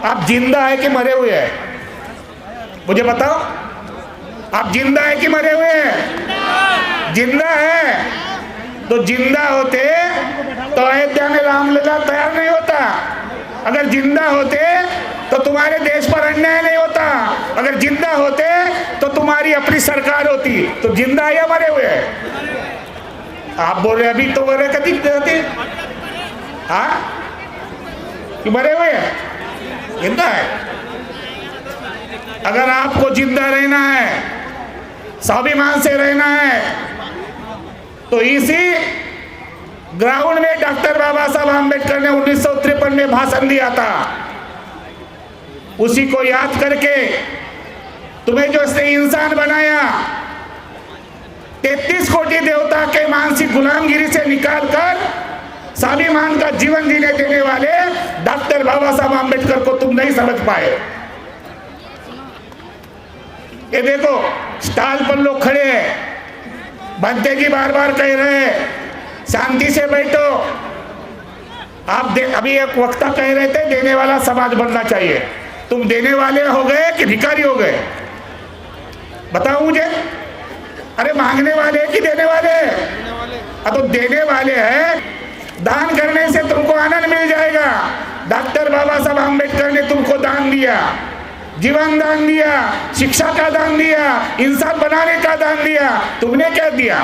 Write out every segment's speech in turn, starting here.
आप जिंदा है कि मरे हुए हैं? मुझे बताओ, आप जिंदा है कि मरे हुए हैं? जिंदा है। तो जिंदा होते तो अयोध्या में रामलला तैयार नहीं होता। अगर जिंदा होते तो तुम्हारे देश पर अन्याय नहीं होता। अगर जिंदा होते तो तुम्हारी अपनी सरकार होती। तो जिंदा है या मरे हुए हैं? आप बोल रहे अभी तो मरे कभी होते, हाँ कि मरे हुए हैं? जिंदा है। अगर आपको जिंदा रहना है, स्वाभिमान से रहना है, तो इसी ग्राउंड में डॉक्टर बाबा साहब आम्बेडकर ने 1953 में भाषण दिया था। उसी को याद करके तुम्हें जो इसने इंसान बनाया, 33 कोटि देवता के मानसिक गुलामगिरी से निकालकर स्वाभिमान का जीवन जीने देने वाले डॉक्टर बाबा साहब आम्बेडकर को तुम नहीं समझ पाए। ये देखो स्टॉल पर लोग खड़े हैं, भंते जी बार बार कह रहे हैं शांति से बैठो। आप अभी एक वक्ता कह रहे थे देने वाला समाज बनना चाहिए। तुम देने वाले हो गए कि भिखारी हो गए? बताओ मुझे। अरे मांगने वाले कि देने वाले? अब तो देने वाले हैं। दान करने से तुमको आनंद मिल जाएगा। डॉक्टर बाबा साहब आम्बेडकर ने तुमको दान दिया, जीवन दान दिया, शिक्षा का दान दिया, इंसान बनाने का दान दिया। तुमने क्या दिया?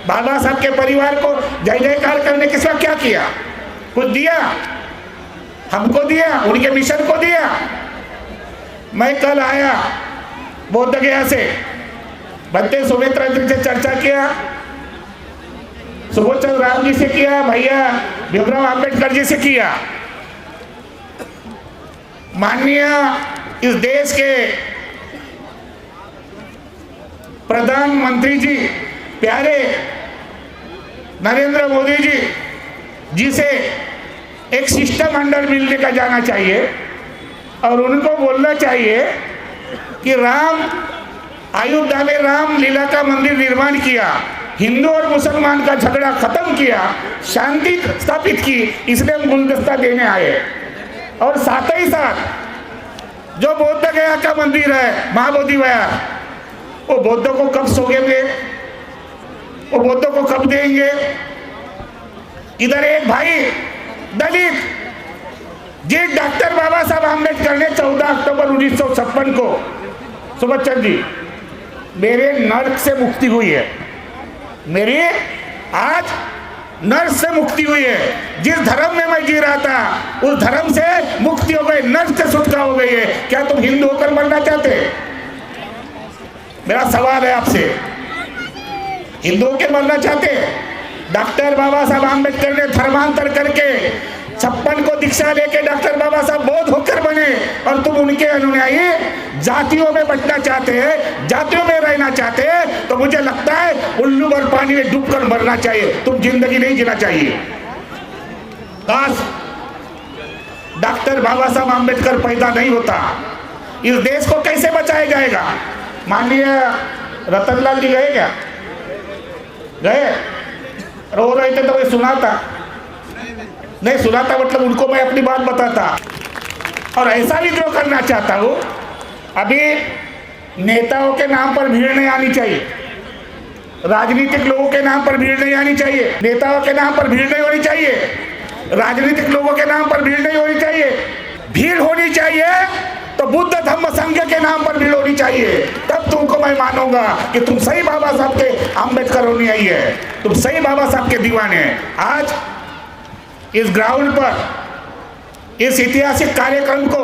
बाबा साहब के परिवार को जय जयकार करने के सिवा क्या किया? कुछ दिया? हमको दिया, उनके मिशन को दिया। मैं कल आया बोध गया से, बनते सुमित्रा जी से चर्चा किया, सुबोध चंद्र राम जी से किया, भैया भीमराव आम्बेडकर जी से किया। माननीय इस देश के प्रधानमंत्री जी प्यारे नरेंद्र मोदी जी से एक शिष्टमंडल मिलने का जाना चाहिए और उनको बोलना चाहिए कि राम अयोध्या में राम लीला का मंदिर निर्माण किया, हिंदू और मुसलमान का झगड़ा खत्म किया, शांति स्थापित की, इसलिए हम गुलदस्ता देने आए। और साथ ही साथ जो बौद्ध गया का मंदिर है महाबोधि विहार, वो बौद्धों को कब सोगेंगे? वो बौद्धों को कब देंगे? इधर एक भाई दलित जिस डॉक्टर बाबा साहब आम्बेडकर ने 14 अक्टूबर 1956 को, सुभाष चंद्र जी, मेरे नर्क से मुक्ति हुई है, मेरी आज नर्क से मुक्ति हुई है। जिस धर्म में मैं जी रहा था उस धर्म से मुक्ति हो गई, नर्क से छुटकारा हो गई है। क्या तुम हिंदू होकर मरना चाहते? मेरा सवाल है आपसे, हिंदू होकर मरना चाहते? डॉक्टर बाबा साहब आम्बेडकर ने धर्मांतर करके 56 को दीक्षा लेके डॉक्टर बाबा साहब बौद्ध होकर बने और तुम उनके अनुयायी जातियों में बचना चाहते हैं, जातियों में रहना चाहते हैं। तो मुझे लगता है उल्लू भर पानी में डूबकर मरना चाहिए, तुम जिंदगी नहीं जीना चाहिए। काश डॉक्टर बाबा साहब आम्बेडकर पैदा नहीं होता, इस देश को कैसे बचाया जाएगा? माननीय रतनलाल जी गए क्या? गए? रो रहे थे तो मैं सुना था, नहीं सुना था मतलब उनको मैं अपनी बात बताता। और ऐसा विद्रोह करना चाहता हूँ, अभी नेताओं के नाम पर भीड़ नहीं आनी चाहिए, राजनीतिक लोगों के नाम पर भीड़ नहीं आनी चाहिए, नेताओं के नाम पर भीड़ नहीं होनी चाहिए, राजनीतिक लोगों के नाम पर भीड़ नहीं होनी चाहिए। भीड़ होनी चाहिए तो बुद्ध धम्म संघ के नाम पर भीड़ होनी चाहिए, तब तुमको मैं मानूंगा कि तुम सही बाबा साहब के आम्बेडकर होनी आई है, तुम सही बाबा साहब के दीवाने हैं। आज इस ग्राउंड पर इस ऐतिहासिक कार्यक्रम को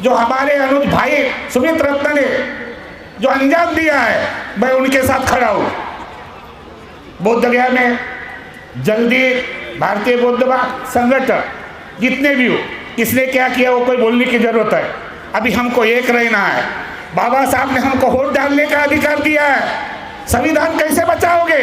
जो हमारे अनुज भाई सुमित रत्न ने जो अंजाम दिया है, मैं उनके साथ खड़ा हूँ। बौद्ध गया में जल्दी भारतीय बौद्ध संगठन जितने भी हो, किसने क्या किया वो कोई बोलने की जरूरत है। अभी हमको एक रहना है। बाबा साहब ने हमको वोट डालने का अधिकार दिया है। संविधान कैसे बचाओगे?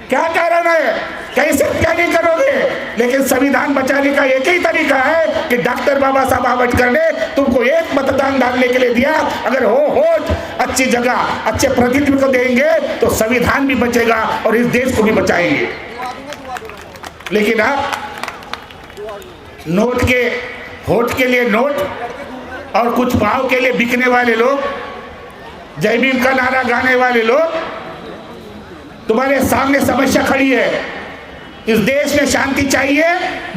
क्या कारण है? कैसे क्या नहीं करोगे? लेकिन संविधान बचाने का एक ही तरीका है कि डॉक्टर बाबा साहब आम्बेडकर ने तुमको एक मतदान डालने के लिए दिया। अगर हो वोट अच्छी जगह अच्छे प्रतिनिधि को देंगे तो संविधान भी बचेगा और इस देश को भी बचाएंगे। लेकिन आप नोट के वोट के लिए नोट और कुछ भाव के लिए बिकने वाले लोग, जय भीम का नारा गाने वाले लोग, तुम्हारे सामने समस्या खड़ी है। इस देश में शांति चाहिए।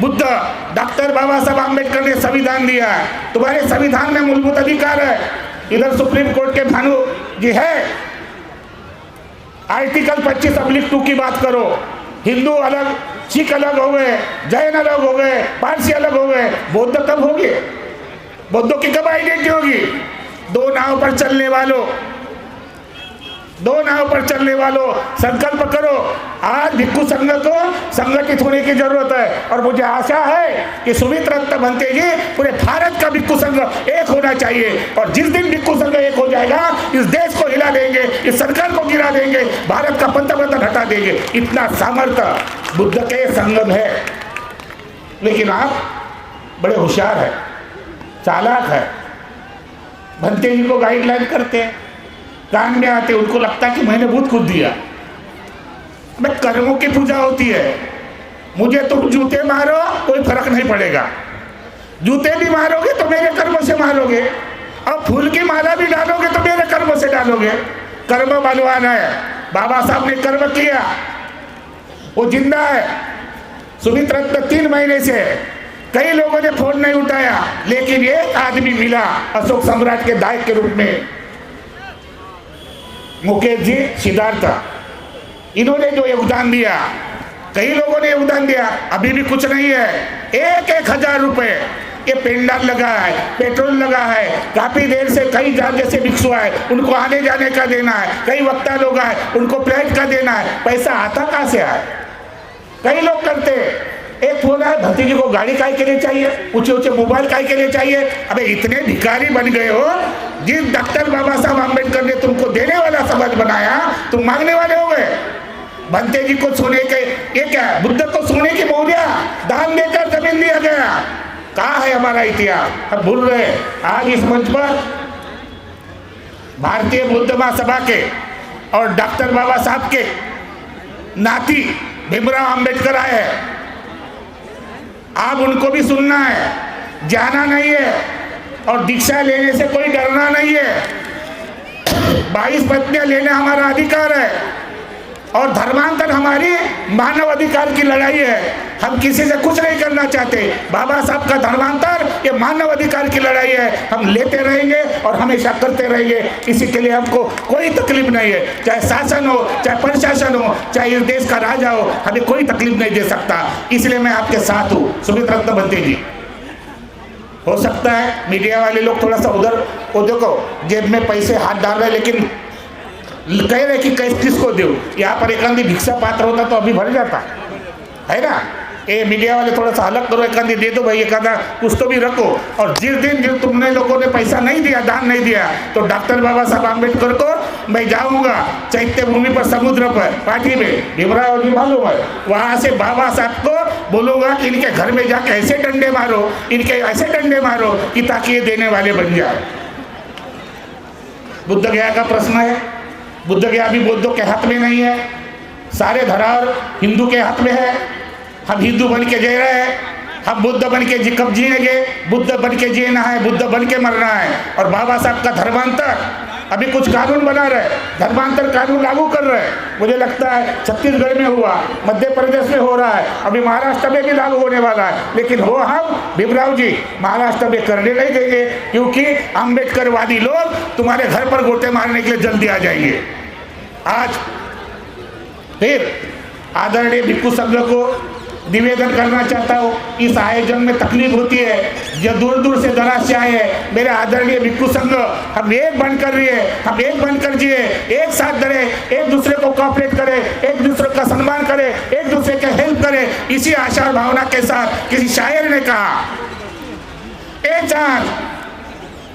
बुद्ध डॉक्टर बाबा साहब आम्बेडकर ने संविधान दिया है, तुम्हारे संविधान में मूलभूत अधिकार है। इधर सुप्रीम कोर्ट के भानु जी है, आर्टिकल 25(2) की बात करो। हिंदू अलग, सिख अलग हो गए, जैन अलग हो गए, पारसी अलग हो गए, बौद्ध कब हो गए? बौद्धों की कब आइडेंटिटी होगी? दो नाव पर चलने वालों, संकल्प करो। आज भिक्खू संघ को संगठित होने की जरूरत है और मुझे आशा है कि सुमित रत्न भंते जी, पूरे भारत का भिक्खू संघ एक होना चाहिए। और जिस दिन भिक्खू संघ एक हो जाएगा, इस देश को हिला देंगे, इस सरकार को गिरा देंगे, भारत का पंतप्रधान हटा देंगे। इतना सामर्थ्य बुद्ध के संघ में है। लेकिन आप बड़े होशियार हैं, चालाक है, भंते जी को गाइडलाइन करते हैं, कान में आते, उनको लगता है कि मैंने बहुत कुछ दिया। मैं कर्मों की पूजा होती है। मुझे तुम जूते मारो कोई फर्क नहीं पड़ेगा, जूते भी मारोगे तो मेरे कर्मों से मारोगे, और फूल की माला भी डालोगे तो मेरे कर्मों से डालोगे। कर्म बलवान है, बाबा साहब ने कर्म किया, वो जिंदा है। सुमित रत्न 3 महीने से, कई लोगों ने फोन नहीं उठाया, लेकिन एक आदमी मिला अशोक सम्राट के दायक के रूप में, मुकेश जी, सिद्धार्थ, इन्होंने जो योगदान दिया, कई लोगों ने योगदान दिया, अभी भी कुछ नहीं है। 1,000 रुपए ये पेंडाल लगा है, पेट्रोल लगा है, काफी देर से कई जगह से भिक्षु आए, उनको आने जाने का देना है, कई वक्ता लोग आए, उनको प्लेट का देना है। पैसा आता कहाँ से आए? कई लोग करते। एक फोन है, भतीजी को गाड़ी काय के लिए चाहिए, ऊंचे मोबाइल काय के लिए चाहिए। अबे इतने भिखारी बन गए हो, जिस डॉक्टर बाबा साहब आम्बेडकर ने तुमको देने वाला समाज बनाया, तुम मांगने वाले हो गए। भंते जी को सोने के, ये क्या है? बुद्ध को सोने की मोहरिया दान देकर जमीन दिया गया। कहाँ है हमारा इतिहास? हम भूल रहे। आज इस मंच पर भारतीय बौद्ध महासभा के और डॉक्टर बाबा साहब के नाती भीमराव आम्बेडकर आए हैं। आप उनको भी सुनना है, जाना नहीं है, और दीक्षा लेने से कोई डरना नहीं है। 22 पत्नियां लेना हमारा अधिकार है, और धर्मांतर हमारी मानव अधिकार की लड़ाई है। हम किसी से कुछ नहीं करना चाहते। बाबा साहब का धर्मांतर ये मानव अधिकार की लड़ाई है। हम लेते रहेंगे और हमेशा करते रहेंगे। इसी के लिए हमको कोई तकलीफ नहीं है, चाहे शासन हो, चाहे प्रशासन हो, चाहे इस देश का राजा हो, हमें कोई तकलीफ नहीं दे सकता। इसलिए मैं आपके साथ हूँ। सुमित रत्न भंते जी, हो सकता है मीडिया वाले लोग थोड़ा सा उधर, वो देखो जेब में पैसे हाथ डाल रहे, लेकिन कह रहे कि किसको दो। यहाँ पर एक आंधी भिक्षा पात्र होता तो अभी भर जाता है ना। ये मीडिया वाले थोड़ा सा अलग करो, एक आंधी दे दो भाई, एक आधा कुछ तो भी रखो। और जिस दिन जो तुमने लोगों ने पैसा नहीं दिया, दान नहीं दिया, तो डॉक्टर बाबा साहब आम्बेडकर को मैं जाऊंगा चैत्य भूमि पर, समुद्र पर, पार्टी में, भीमराव जी मालूम है, वहाँ से बाबा साहब को बोलूंगा कि इनके घर में जाके ऐसे डंडे मारो, इनके ऐसे डंडे मारो कि ताकि ये देने वाले बन जाए। बुद्ध गया का प्रश्न है, बुद्ध गया भी बौद्धों के हाथ में नहीं है, सारे धरार हिंदू के हाथ में है। हम हिंदू बन के जी रहे हैं, हम बुद्ध बन के कब जिएंगे? बुद्ध बन के जीना है, बुद्ध बन के मरना है। और बाबा साहब का धर्मांतर, अभी कुछ कानून बना रहे, धर्मांतर कानून लागू कर रहे हैं। मुझे लगता है छत्तीसगढ़ में हुआ, मध्य प्रदेश में हो रहा है, अभी महाराष्ट्र में भी लागू होने वाला है। लेकिन वो हम भीमराव जी महाराष्ट्र में करने नहीं देंगे, क्योंकि अम्बेडकरवादी लोग तुम्हारे घर पर गोटे मारने के लिए जल्दी आ जाएंगे। आज फिर आदरणीय भिक्खू संघ को निवेदन करना चाहता हूँ, इस आयोजन में तकलीफ होती है, जो दूर दूर से दराज से आए हैं। मेरे आदरणीय भिक्खू संघ, हम एक बनकर रहिए, हम एक बनकर जिए, एक साथ डरे, एक दूसरे को कोऑपरेट करें, एक दूसरे का सम्मान करें, एक दूसरे के हेल्प करें। इसी आशा और भावना के साथ किसी शायर ने कहा, ए चांद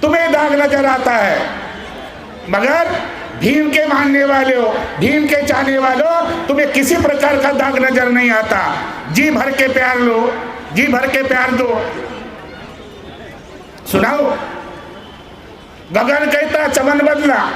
तुम्हें दाग नजर आता है, मगर भीम के मानने वाले हो, भीम के चाहने वालों, तुम्हें किसी प्रकार का दाग नजर नहीं आता। जी भर के प्यार लो, जी भर के प्यार दो। सुनाओ, गगन कहता चमन बदला,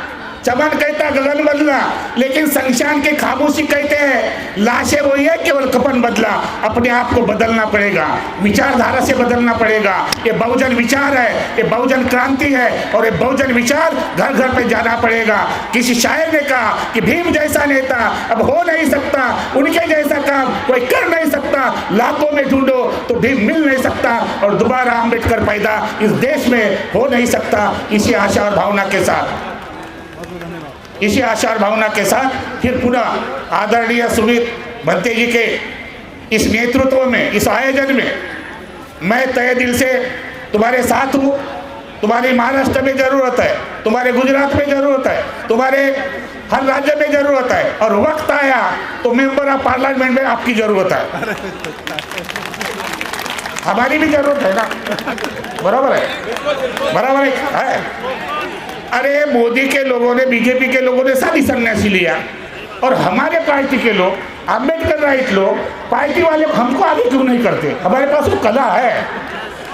चमन कहता गगन बदला, लेकिन शमशान के खामोशी कहते हैं लाशें वही है, केवल कफन बदला। अपने आप को बदलना पड़ेगा, विचारधारा से बदलना पड़ेगा। ये बहुजन विचार है, ये बहुजन क्रांति है, और ये बहुजन विचार घर घर पे जाना पड़ेगा। किसी शायर ने कहा कि भीम जैसा नेता अब हो नहीं सकता, उनके जैसा काम कोई कर नहीं सकता, लाखों में ढूंढो तो भीम मिल नहीं सकता, और दोबारा अम्बेडकर पैदा इस देश में हो नहीं सकता। इसी आशा और भावना के साथ, इसी आशा और भावना के साथ फिर पुनः आदरणीय सुमित भंते जी के इस नेतृत्व में, इस आयोजन में मैं तहे दिल से तुम्हारे साथ हूँ। तुम्हारी महाराष्ट्र में ज़रूरत है, तुम्हारे गुजरात में ज़रूरत है, तुम्हारे हर राज्य में ज़रूरत है, और वक्त आया तो मेंबर ऑफ पार्लियामेंट में आपकी ज़रूरत है, हमारी भी ज़रूरत है ना। बराबर है, बराबर है। अरे मोदी के लोगों ने, बीजेपी के लोगों ने सारी सन्यासी लिया, और हमारे पार्टी के लोग, अम्बेडकर राइट लोग, पार्टी वाले हमको आगे क्यों नहीं करते? हमारे पास वो कला है।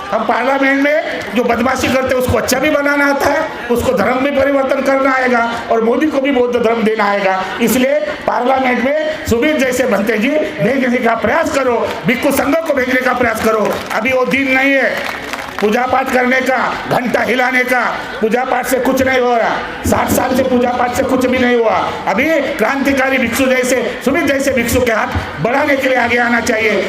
हम पार्लियामेंट में जो बदमाशी करते हैं उसको अच्छा भी बनाना आता है, उसको धर्म में परिवर्तन करना आएगा, और मोदी को भी बौद्ध धर्म देना आएगा। इसलिए पार्लियामेंट में सुमित जैसे भंते जी भेजने का प्रयास करो, भिक्षु संघों को भेजने का प्रयास करो। अभी वो दिन नहीं है पूजा पाठ करने का, घंटा हिलाने का। पूजा पाठ से कुछ नहीं हो रहा, 60 साल से पूजा पाठ से कुछ भी नहीं हुआ। अभी क्रांतिकारी भिक्षु जैसे, सुमित जैसे भिक्षु के हाथ बढ़ाने के लिए आगे आना चाहिए।